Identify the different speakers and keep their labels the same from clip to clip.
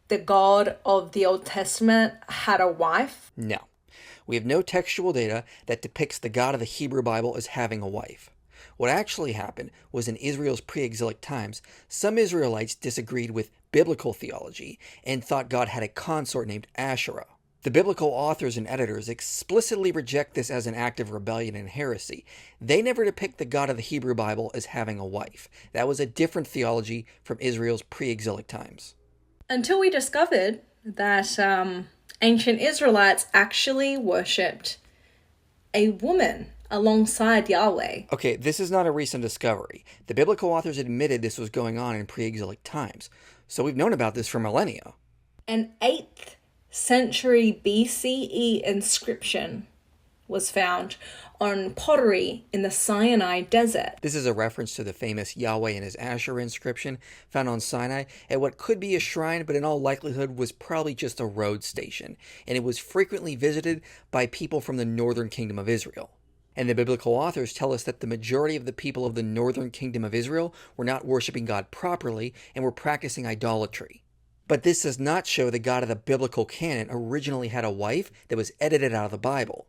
Speaker 1: the God of the Old Testament had a wife?
Speaker 2: No. We have no textual data that depicts the God of the Hebrew Bible as having a wife. What actually happened was in Israel's pre-exilic times, some Israelites disagreed with biblical theology and thought God had a consort named Asherah. The biblical authors and editors explicitly reject this as an act of rebellion and heresy. They never depict the God of the Hebrew Bible as having a wife. That was a different theology from Israel's pre-exilic times.
Speaker 1: Until we discovered that ancient Israelites actually worshipped a woman alongside Yahweh.
Speaker 2: Okay, this is not a recent discovery. The biblical authors admitted this was going on in pre-exilic times, so we've known about this for millennia.
Speaker 1: An 8th century BCE inscription was found on pottery in the Sinai desert.
Speaker 2: This is a reference to the famous Yahweh and his Asherah inscription found on Sinai at what could be a shrine, but in all likelihood was probably just a road station, and it was frequently visited by people from the northern kingdom of Israel. And the biblical authors tell us that the majority of the people of the northern kingdom of Israel were not worshiping God properly and were practicing idolatry. But this does not show the God of the biblical canon originally had a wife that was edited out of the Bible.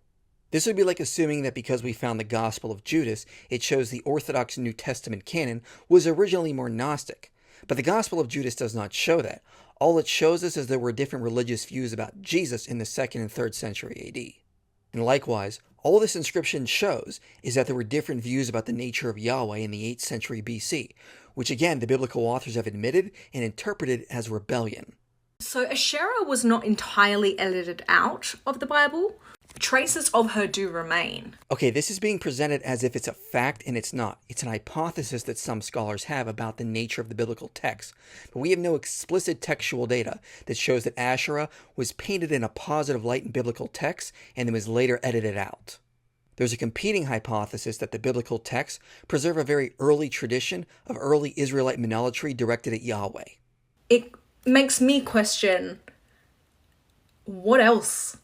Speaker 2: This would be like assuming that because we found the Gospel of Judas, it shows the Orthodox New Testament canon was originally more Gnostic. But the Gospel of Judas does not show that. All it shows us is there were different religious views about Jesus in the 2nd and 3rd century AD. And likewise, all this inscription shows is that there were different views about the nature of Yahweh in the 8th century BC, which again the biblical authors have admitted and interpreted as rebellion.
Speaker 1: So Asherah was not entirely edited out of the Bible. Traces of her do remain.
Speaker 2: Okay, this is being presented as if it's a fact, and it's not. It's an hypothesis that some scholars have about the nature of the biblical text, but we have no explicit textual data that shows that Asherah was painted in a positive light in biblical texts and then was later edited out. There's a competing hypothesis that the biblical texts preserve a very early tradition of early Israelite monolatry directed at Yahweh.
Speaker 1: It makes me question, what else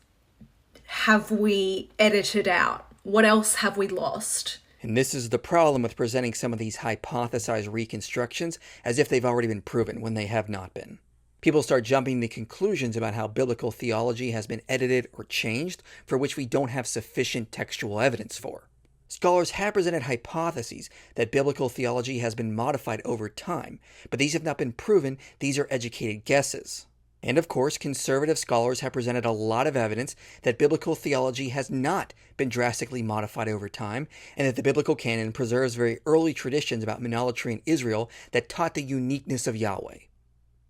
Speaker 1: have we edited out? What else have we lost?
Speaker 2: And this is the problem with presenting some of these hypothesized reconstructions as if they've already been proven when they have not been. People start jumping to conclusions about how biblical theology has been edited or changed for which we don't have sufficient textual evidence for. Scholars have presented hypotheses that biblical theology has been modified over time, but these have not been proven. These are educated guesses. And of course, conservative scholars have presented a lot of evidence that biblical theology has not been drastically modified over time, and that the biblical canon preserves very early traditions about monolatry in Israel that taught the uniqueness of Yahweh.